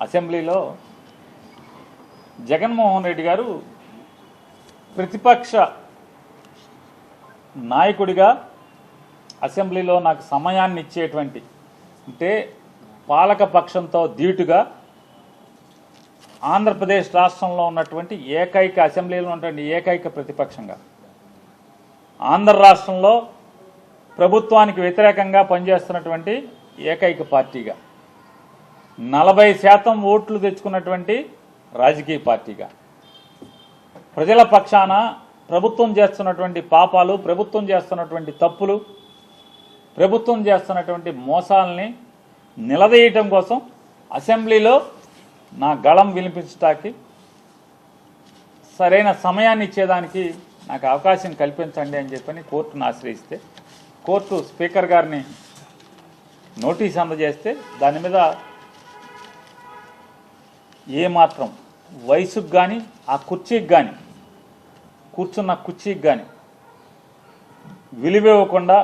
అసెంబ్లీలో జగన్మోహన్ రెడ్డి గారు ప్రతిపక్ష నాయకుడిగా అసెంబ్లీలో నాకు సమయాన్ని ఇచ్చేటువంటి అంటే పాలక పక్షంతో ధీటుగా ఆంధ్రప్రదేశ్ రాష్ట్రంలో ఉన్నటువంటి ఏకైక అసెంబ్లీలో ఉన్నటువంటి ఏకైక ప్రతిపక్షంగా ఆంధ్ర రాష్ట్రంలో ప్రభుత్వానికి వ్యతిరేకంగా పనిచేస్తున్నటువంటి ఏకైక పార్టీగా 40% ఓట్లు తెచ్చుకున్నటువంటి రాజకీయ పార్టీగా ప్రజల పక్షాన ప్రభుత్వం చేస్తున్నటువంటి పాపాలు, ప్రభుత్వం చేస్తున్నటువంటి తప్పులు, ప్రభుత్వం చేస్తున్నటువంటి మోసాలని నిలదీయటం కోసం అసెంబ్లీలో నా గళం వినిపించడానికి సరైన సమయాన్ని ఇచ్చేదానికి నాకు అవకాశం కల్పించండి అని చెప్పని కోర్టును ఆశ్రయిస్తే కోర్టు స్పీకర్ గారిని నోటీస్ అందజేస్తే దాని మీద ఏమాత్రం వయసుకు కానీ ఆ కుర్చీకి కానీ కూర్చున్న కుర్చీకి కానీ విలువివ్వకుండా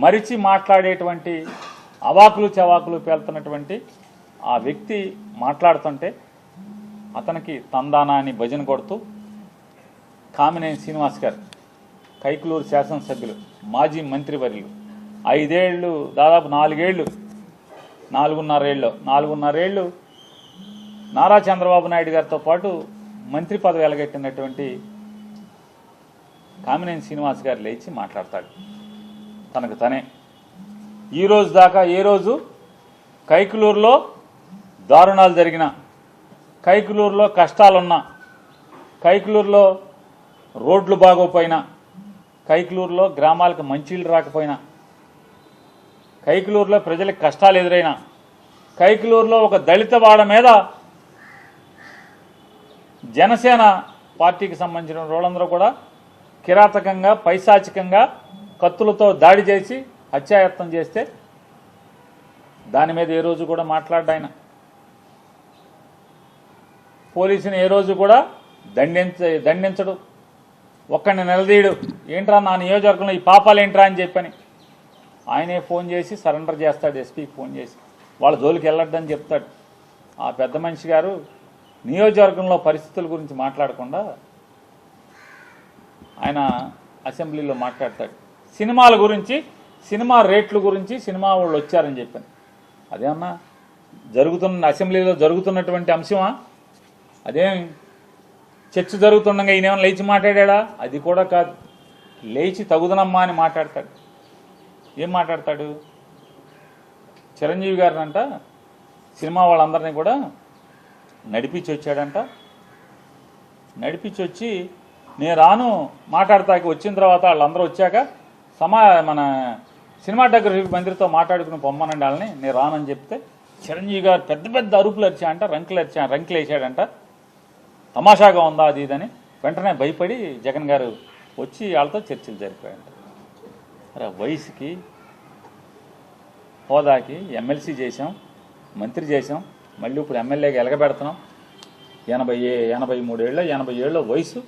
మరిచి మాట్లాడేటువంటి అవాకులు చవాకులు పేలుతున్నటువంటి ఆ వ్యక్తి మాట్లాడుతుంటే అతనికి తందానా అని భజన కొడుతూ కామినేని శ్రీనివాస్ గారు కైకులూరు శాసనసభ్యులు మాజీ మంత్రివర్యులు 5 ఏళ్ళు దాదాపు 4 ఏళ్ళు 4.5 ఏళ్ళు నారా చంద్రబాబు నాయుడు గారితో పాటు మంత్రి పదవి ఎలగెట్టినటువంటి కామినేని శ్రీనివాస్ గారు లేచి మాట్లాడతాడు తనకు తనే. ఈ రోజు దాకా ఏ రోజు కైకులూరులో దారుణాలు జరిగిన, కైకులూరులో కష్టాలున్నా, కైకులూరులో రోడ్లు బాగోపోయినా, కైకులూరులో గ్రామాలకు మంచినీళ్ళు రాకపోయినా, కైకులూరులో ప్రజలకు కష్టాలు ఎదురైనా, కైకులూరులో ఒక దళిత వాడ మీద జనసేన పార్టీకి సంబంధించిన వాళ్ళందరూ కూడా కిరాతకంగా పైశాచికంగా కత్తులతో దాడి చేసి హత్యాయత్నం చేస్తే దాని మీద ఏ రోజు కూడా మాట్లాడ్డాయన. పోలీసుని ఏ రోజు కూడా దండించడు, ఒక్కడిని నిలదీయడు. ఏంట్రా నా నియోజకవర్గంలో ఈ పాపాలు ఏంట్రా అని చెప్పని ఆయనే ఫోన్ చేసి సరెండర్ చేస్తాడు, ఎస్పీకి ఫోన్ చేసి వాళ్ళ జోలికి వెళ్ళొద్దని చెప్తాడు. ఆ పెద్ద మనిషి గారు నియోజకవర్గంలో పరిస్థితుల గురించి మాట్లాడకుండా ఆయన అసెంబ్లీలో మాట్లాడతాడు. సినిమాల గురించి, సినిమా రేట్ల గురించి, సినిమా వాళ్ళు వచ్చారని చెప్పాను. అదేమన్నా అసెంబ్లీలో జరుగుతున్నటువంటి అంశమా? అదేం చర్చ జరుగుతుండగా ఈయనేమన్నా లేచి మాట్లాడా? అది కూడా కాదు. లేచి తగుదనమ్మా అని మాట్లాడతాడు. ఏం మాట్లాడతాడు? చిరంజీవి గారిని అంట సినిమా వాళ్ళందరినీ కూడా నడిపించి వచ్చాడంట. నడిపించి వచ్చి నేను రాను మాట్లాడతాకి వచ్చిన తర్వాత వాళ్ళందరూ వచ్చాక మన సినిమాటోగ్రఫీ మంత్రితో మాట్లాడుకుని పొమ్మనండి వాళ్ళని, నేను రానని చెప్తే చిరంజీవి గారు పెద్ద పెద్ద అరుపులు అరిచాడంట, రంకులు వేసాడంట. తమాషాగా ఉందా అది ఇదని వెంటనే భయపడి జగన్ గారు వచ్చి వాళ్ళతో చర్చలు జరిపాడంట. అరే వయసుకి హోదాకి ఎమ్మెల్సీ చేసాం, మంత్రి చేసాం, మళ్ళీ ఇప్పుడు ఎమ్మెల్యేగా ఎలగబెడుతున్నాం. 80 ఏళ్ళ వయసు.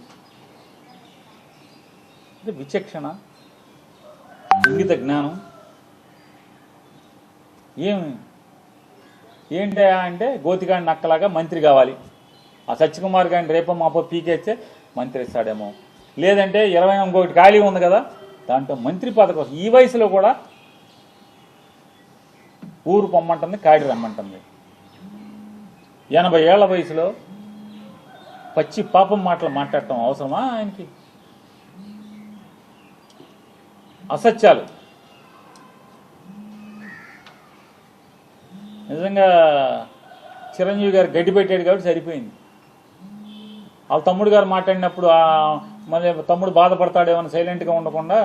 ఇది విచక్షణ, ఇంగిత జ్ఞానం ఏంటా అంటే గోతికాండి నక్కలాగా మంత్రి కావాలి. ఆ సత్యకుమార్ గారిని రేపో మాపో పీకేస్తే మంత్రి ఇస్తాడేమో, లేదంటే 21 ఖాళీ ఉంది కదా దాంట్లో మంత్రి పదవి కోసం ఈ వయసులో కూడా ఊరు పొమ్మంటుంది, కాడి రమ్మంటుంది. 80 ఏళ్ల వయసులో పచ్చి పాపం మాటలు మాట్లాడటం అవసరమా ఆయనకి? అసత్యాలు. నిజంగా చిరంజీవి గారు గడ్డి పెట్టాడు కాబట్టి సరిపోయింది. వాళ్ళ తమ్ముడు గారు మాట్లాడినప్పుడు మరి తమ్ముడు బాధపడతాడేమో సైలెంట్గా ఉండకుండా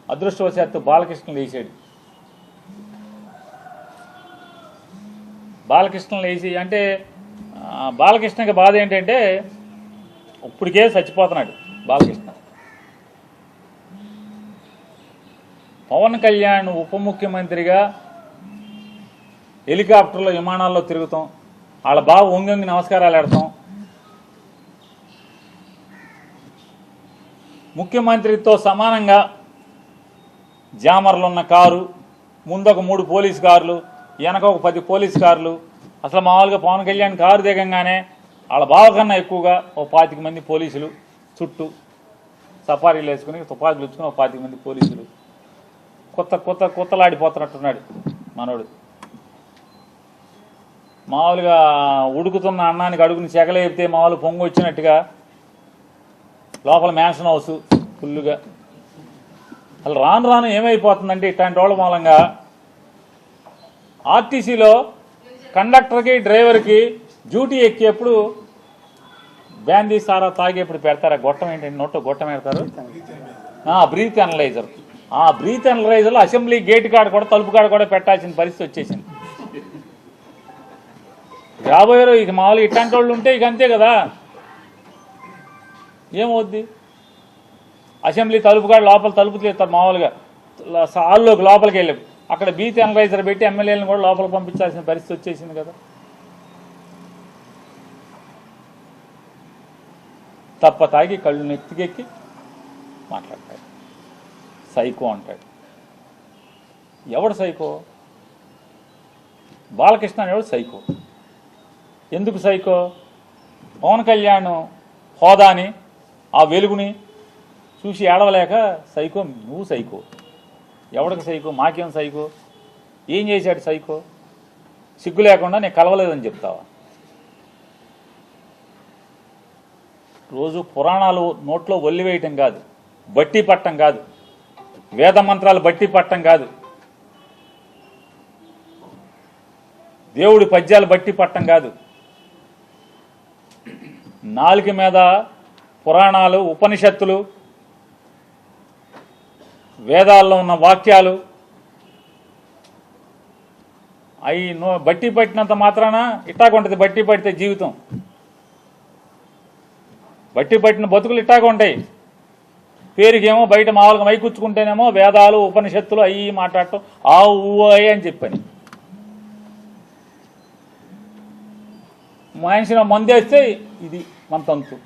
అదృష్టవశాత్తు బాలకృష్ణ లేచాడు. బాలకృష్ణ లేచి అంటే బాలకృష్ణకి బాధ ఏంటంటే ఇప్పటికే చచ్చిపోతున్నాడు బాలకృష్ణ. పవన్ కళ్యాణ్ ఉప ముఖ్యమంత్రిగా హెలికాప్టర్లో విమానాల్లో తిరుగుతాం, వాళ్ళ బావ వంగి నమస్కారాలు పెడతాం, ముఖ్యమంత్రితో సమానంగా జామర్లు ఉన్న కారు, ముందొక 3 పోలీసు కార్లు, వెనక ఒక 10 పోలీస్ కార్లు. అసలు మామూలుగా పవన్ కళ్యాణ్ కారు దిగంగానే వాళ్ళ బావ కన్నా ఎక్కువగా ఓ 25 మంది పోలీసులు చుట్టూ సఫారీలు వేసుకుని తుపాకులు ఇచ్చుకుని ఓ 25 మంది పోలీసులు. కొత్తలాడిపోతున్నట్టున్నాడు మనోడు. మామూలుగా ఉడుకుతున్న అన్నానికి అడుగుని చెగలేపితే మామూలు పొంగు వచ్చినట్టుగా లోపల మ్యాన్షన్ హౌస్ ఫుల్లుగా. అసలు రాను ఏమైపోతుందంటే ఇట్లాంటి వాళ్ళ మూలంగా ఆర్టీసీలో కండక్టర్కి డ్రైవర్కి డ్యూటీ ఎక్కేప్పుడు బ్యాందీ సారా తాగేప్పుడు పెడతారు. ఆ గొట్టం ఏంటంటే నోట్లో గొట్టం పెడతారు, బ్రీత్ అనలైజర్. ఆ బ్రీత్ అనలైజర్లో అసెంబ్లీ గేట్ కాడ కూడా తలుపు కాడ కూడా పెట్టాల్సిన పరిస్థితి వచ్చేసింది. రాబోయే ఇక మామూలుగా ఇట్లాంటి వాళ్ళు ఉంటే ఇక అంతే కదా, ఏమవుద్ది. అసెంబ్లీ తలుపు కాడ లోపల తలుపు తీస్తారు మామూలుగా హాల్లోకి లోపలికి వెళ్ళి అక్కడ బ్రీత్ అనలైజర్ పెట్టి ఎమ్మెల్యేలను కూడా లోపలికి పంపించాల్సిన పరిస్థితి వచ్చేసింది కదా. తప్ప తాగి కళ్ళు నెత్తికెక్కి మాట్లాడతాడు. సైకో అంటాడు. ఎవడు సైకో? బాలకృష్ణ అనేవాడు సైకో. ఎందుకు సైకో? పవన్ కళ్యాణ్ హోదాని ఆ వెలుగుని చూసి ఏడవలేక సైకో. నువ్వు సైకో. ఎవడికి సైకో? మాకేం సైకో? ఏం చేశాడు సైకో? సిగ్గు లేకుండా నేను కలవలేదని చెప్తావా? రోజు పురాణాలు నోట్లో ఒల్లివేయటం కాదు, బట్టి పట్టం కాదు, వేద మంత్రాలు బట్టి పట్టం కాదు, దేవుడి పద్యాలు బట్టి పట్టం కాదు. నాలుక మీద పురాణాలు, ఉపనిషత్తులు, వేదాల్లో ఉన్న వాక్యాలు అవి బట్టి పట్టినంత మాత్రాన ఇట్టాగుంటుంది. బట్టి పడితే జీవితం, బట్టి పట్టిన బతుకులు ఇట్టాగా ఉంటాయి. పేరుకేమో బయట మామూలుగా మైకూర్చుకుంటేనేమో వేదాలు, ఉపనిషత్తులు అవి మాట్లాడటం ఆ ఊయ అని చెప్పని. మనిషిని మందేస్తే ఇది మన తంతు.